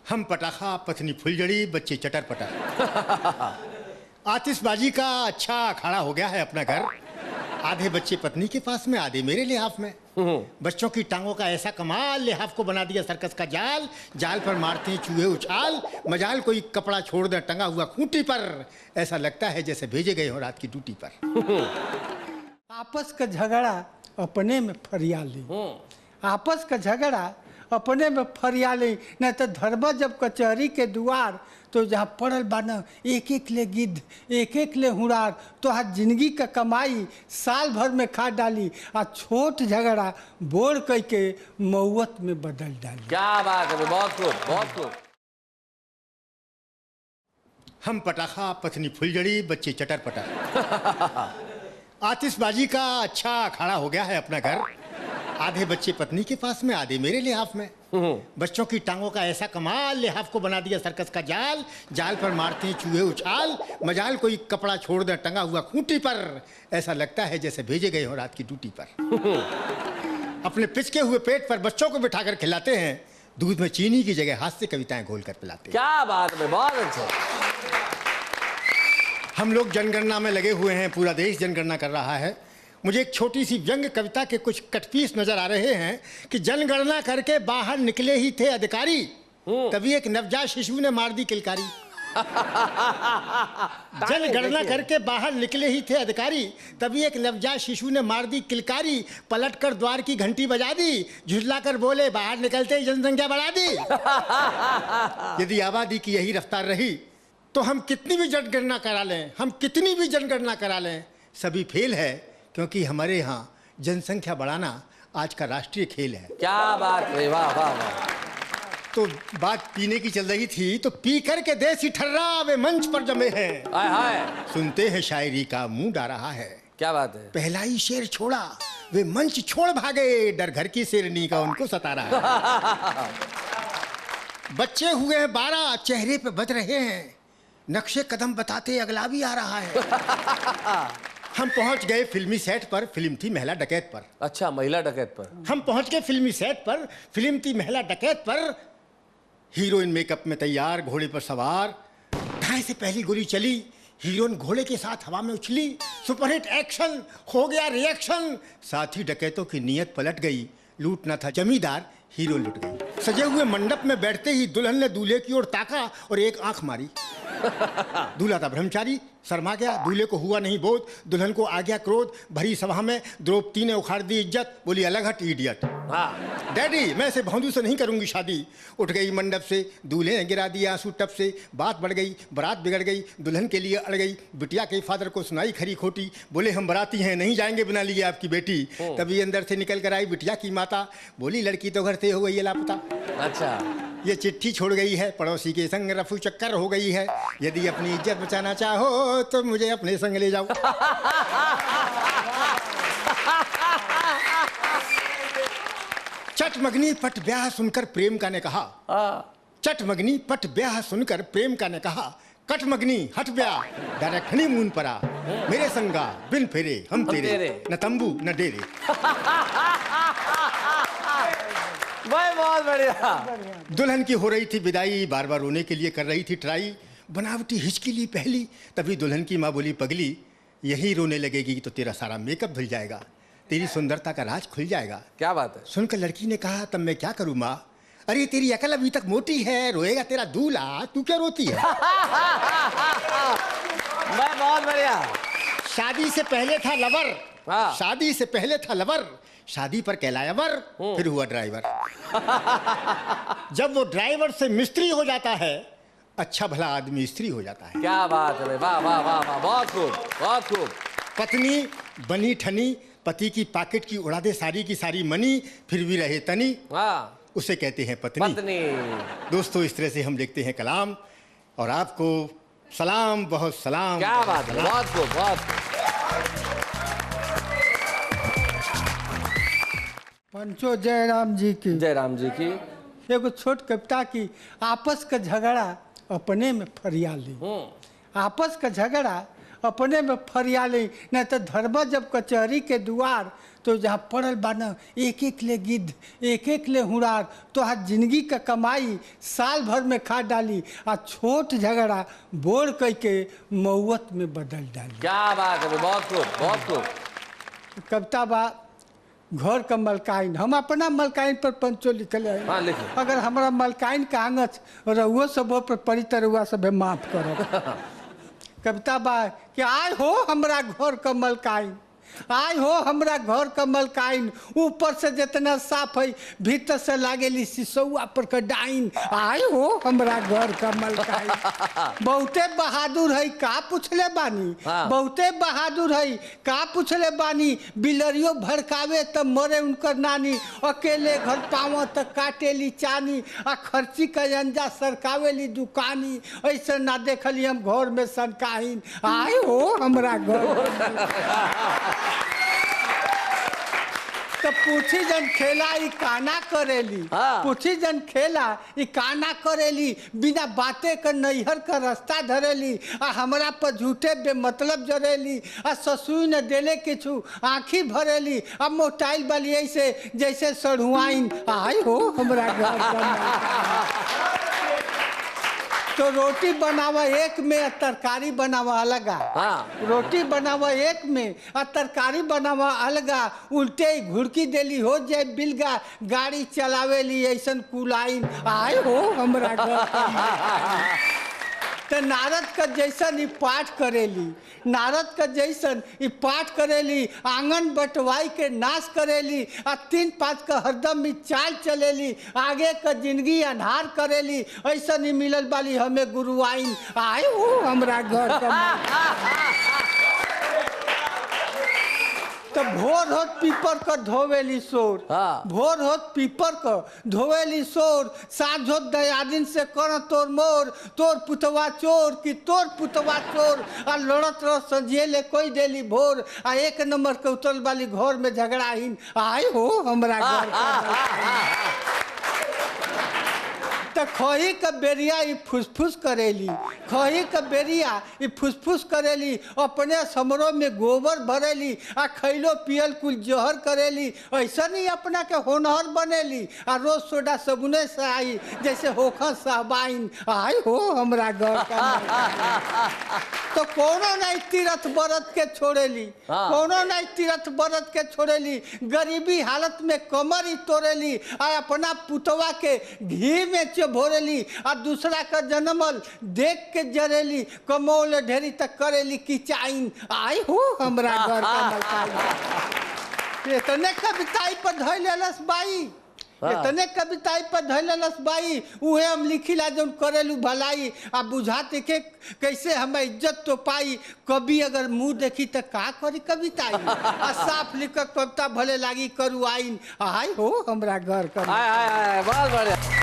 हम पटाखा पत्नी फुलझड़ी बच्चे चटर पटर। आतिशबाजी का अच्छा अखाड़ा हो गया है अपना घर। आधे बच्चे पत्नी के पास में, आधे मेरे लिहाफ में। बच्चों की टांगों का ऐसा कमाल, लिहाफ को बना दिया सर्कस का जाल। जाल पर मारते हैं चूहे उछाल, मजाल कोई कपड़ा छोड़ दे टंगा हुआ खूंटी पर। ऐसा लगता है जैसे भेजे गए हो रात की ड्यूटी पर। आपस का झगड़ा अपने में फरियाली, आपस का झगड़ा अपने में फरियाली। न तो धरबा जब कचहरी के दुआर, तो जहाँ पड़ल बाना एक एक ले गिद्ध, एक एक ले हुरार, तो आज जिंदगी का कमाई साल भर में खा डाली। आ छोट झगड़ा बोर कह के मऊत में बदल डाली। क्या बात है, बहुत खूब, बहुत खूब। हम पटाखा पत्नी फुलझड़ी बच्चे चटर पटर। आतिशबाजी का अच्छा अखाड़ा हो गया है अपना घर। आधे बच्चे पत्नी के पास में, आधे मेरे लिहाफ में। बच्चों की टांगों का ऐसा कमाल, लिहाफ को बना दिया सर्कस का जाल। जाल पर मारते हैं चूहे उछाल, मजाल कोई कपड़ा छोड़ दे टंगा हुआ खूंटी पर। ऐसा लगता है जैसे भेजे गए हो रात की ड्यूटी पर। अपने पिचके हुए पेट पर बच्चों को बिठाकर खिलाते हैं, दूध में चीनी की जगह हाथ से कविताएं घोल कर पिलाते हैं। क्या बात है, बहुत अच्छा। हम लोग जनगणना में लगे हुए हैं, पूरा देश जनगणना कर रहा है। मुझे एक छोटी सी व्यंग्य कविता के कुछ कटपीस नजर आ रहे हैं कि जनगणना करके बाहर निकले ही थे अधिकारी, तभी एक नवजात शिशु ने मार दी किलकारी। जनगणना करके बाहर निकले ही थे अधिकारी, तभी एक नवजात शिशु ने मार दी किलकारी। पलटकर द्वार की घंटी बजा दी, झुझलाकर बोले बाहर निकलते ही जनसंख्या बढ़ा दी। यदि आबादी की यही रफ्तार रही तो हम कितनी भी जनगणना करा लें, हम कितनी भी जनगणना करा लें, सभी फेल है, क्योंकि हमारे यहाँ जनसंख्या बढ़ाना आज का राष्ट्रीय खेल है। क्या बात है, वाह वाह वाह। तो बात पीने की चल रही थी, तो पी कर के देसी ठर्रा वे मंच पर जमे हैं। हाय हाय, सुनते हैं शायरी का मुंह डा रहा है। क्या बात है। पहला ही शेर छोड़ा वे मंच छोड़ भागे, डर घर की शेरनी का उनको सता रहा है। बच्चे हुए हैं 12, चेहरे पे बज रहे हैं, नक्शे कदम बताते अगला भी आ रहा है। हम पहुंच गए फिल्मी सेट पर, फिल्म थी महिला डकैत पर। अच्छा, महिला डकैत पर हम पहुंच गए फिल्मी सेट पर, फिल्म थी महिला डकैत पर। हीरोइन मेकअप में तैयार, घोड़े पर सवार। ढाई से पहली गोली चली, हीरोइन घोड़े के साथ हवा में उछली। सुपरहिट एक्शन, हो गया रिएक्शन। साथ ही डकैतों की नीयत पलट गई, लूटना था जमींदार, हीरो लुट गई। सजे हुए मंडप में बैठते ही दुल्हन ने दूल्हे की ओर ताका और एक आंख मारी। दूल्हा था ब्रह्मचारी, शर्मा गया, दूल्हे को हुआ नहीं बोध, दुल्हन को आ गया क्रोध। भरी सभा में द्रौपदी ने उखाड़ दी इज्जत, बोली अलग हट इडियट। डैडी मैं से भौंदू से नहीं करूंगी शादी। उठ गई मंडप से, दूल्हे ने गिरा दिया आंसू टप से। बात बढ़ गई, बारात बिगड़ गई, दुल्हन के लिए अड़ गई। बिटिया के फादर को सुनाई खरी खोटी, बोले हम बराती हैं, नहीं जाएंगे बिना लिए आपकी बेटी। तभी अंदर से निकल कर आई बिटिया की माता, बोली लड़की तो घर से हो गई है लापता। अच्छा, ये चिट्ठी छोड़ गई है, पड़ोसी के संग रफू चक्कर हो गई है। यदि अपनी इज्जत बचाना चाहो तो मुझे अपने संग ले जाओ। चटमगनी पट ब्याह सुनकर प्रेम का ने कहा, चटमगनी पट ब्याह सुनकर प्रेम का ने कहा, कटमगनी हट ब्याह डायरेक्ट हनीमून परा। मेरे संगा बिन फेरे हम तेरे, न तंबू न डेरे। भाई बहुत बढ़िया। दुल्हन की हो रही थी विदाई, बार बार रोने के लिए कर रही थी ट्राई। बनावटी हिचकी ली पहली, तभी दुल्हन की माँ बोली पगली, यही रोने लगेगी तो तेरा सारा मेकअप धुल जाएगा, तेरी सुंदरता का राज खुल जाएगा। क्या बात है। सुनकर लड़की ने कहा, तब मैं क्या करूँ माँ, अरे तेरी अकल अभी तक मोटी है, रोएगा तेरा दूल्हा, तू क्या रोती है। मैं बहुत बढ़िया। शादी से पहले था लवर, शादी से पहले था लवर, शादी पर कहलाया वर, फिर हुआ ड्राइवर। जब वो ड्राइवर से मिस्त्री हो जाता है, अच्छा भला आदमी स्त्री हो जाता है। क्या बात है, वाह वाह वाह वाह, बहुत खूब बहुत खूब। पत्नी बनी ठनी, पति की पॉकेट की उड़ा दे सारी की सारी मनी, फिर भी रहे तनी, उसे कहते हैं पत्नी। पत्नी। दोस्तों इस तरह से हम लिखते हैं कलाम, और आपको सलाम, बहुत सलाम। क्या बात है, बहुत खूब बहुत खूब। पंचो जयराम जी की। जयराम जी की। एगो छोट कविता की, आपस का झगड़ा अपने में फरियाली, आपस का झगड़ा अपने में फरियाली न तो धर्म जब कचहरी के दुआर तो जहाँ पड़ल बा न एक एक ले गिद्ध एक एक ले हुड़ार तो आज जिंदगी का कमाई साल भर में खा डाली आ छोट झगड़ा बोर कह के मऊत में बदल डाली। क्या बात है, बहुत खूब बहुत खूब। कविता बा घर का मलकाइन, हम अपना मलकाइन पर पंचो लिखल है। हाँ, लिखो। अगर हमारा मलकाइन का आंगच रहुआ सब पर पड़ी तरुआ सब माफ करो। कविता बा कि आय हो हमरा घर का मलकाइन, आय हो हमरा घर का मलकाइन, ऊपर से जितना साफ है भीतर से लागेली सिसौआ पर का डाइन। आय हो हमरा घर का मलकाइन। बहुते बहादुर है का पूछले बानी, हाँ। बहुते बहादुर है का पूछले बानी, बिलरियो भड़कावे त मरे उनकर नानी, अकेले घर पाव त काटेली चानी, आ खर्ची का अंजा सरकावेली दुकानी, ऐसे ना देखली हम घर में सनकाइन। आय हो हमरा घर। तो पूछी जन खेला ई काना करेली, हाँ। पूछी जन खेला ई काना करेली, बिना बातें कर नैहर का रास्ता धरेली, आ हमरा पर झूठे बेमतलब जरेली, आ ससुई न देले किछु आँखी भरेली, अब मोटाइल वाली ऐसे जैसे सढ़ुआइन। आई हो हमरा घर का। तो रोटी बनावा एक में आ तरकारी बनावा अलगा। हाँ। रोटी बनावा एक में आ तरकारी बनावा अलगा, उल्टे ही घुड़की देली हो जाए बिलगा, गाड़ी चलावेली ऐसन कुलाइन। आए हो हमरा घर। तो नारद का जैसन ई पाठ करेली, नारद का जैसन ई पाठ करेली, आंगन बटवाई के नाश करेली, आ 3-5 का हरदम ई चाल चलेली, आगे का जिंदगी अन्हार करेली, ऐसा नहीं मिलल वाली हमें गुरुआइन। आए हो हमरा घर का। तो भोर होत पीपर का धोवेली शोर, हाँ। भोर होत पीपर का धोवेली शोर, साँझ होत दयादिन से कर तोर मोर, तोर पुतवा चोर कि तोर पुतवा चोर, आ लड़त रह सजिएले कोई देली भोर, आ 1 नंबर के उतरल वाली घर में झगड़ाहीन। आए हो हमरा घर का। तो खही का बेरिया ई फुसफुस करेली, खही का बेरिया ई फुसफुस करेली, अपने समरों में गोबर भरेली, आ खैलो पियल कुल जहर करेली, ऐसा नहीं अपना के होनहर बनेली, आ रोज सोडा सबुने से आई जैसे होखा साहबाइन। आई हो हमरा घर का। तो कोनो नहीं तीरथ व्रत के छोड़ेली, हाँ। कोनो नहीं तीरथ व्रत के छोड़ेली, गरीबी हालत में कमर ही तोड़ेली, आ अपना पुतवा के घी में भोरेली, आ दूसरा का जन्मल देख के जरेली, कमौले ढेरी तक करेली किचाइन। आई हो हमरा घर का मलकाइन। इतने कविताई पर धैल लेलस बाई, इतने कविताई पर धैल लेलस बाई, उहे हम लिखिला जौन करेलू भलाई, आ बुझाते के कैसे हमें इज्जत तो पाई, कभी अगर मुंह देखी तो का करी कविताई, आ साफ लिख कविता भले लागी करू आइन। आई हो हमरा घर का। बहुत बढ़िया।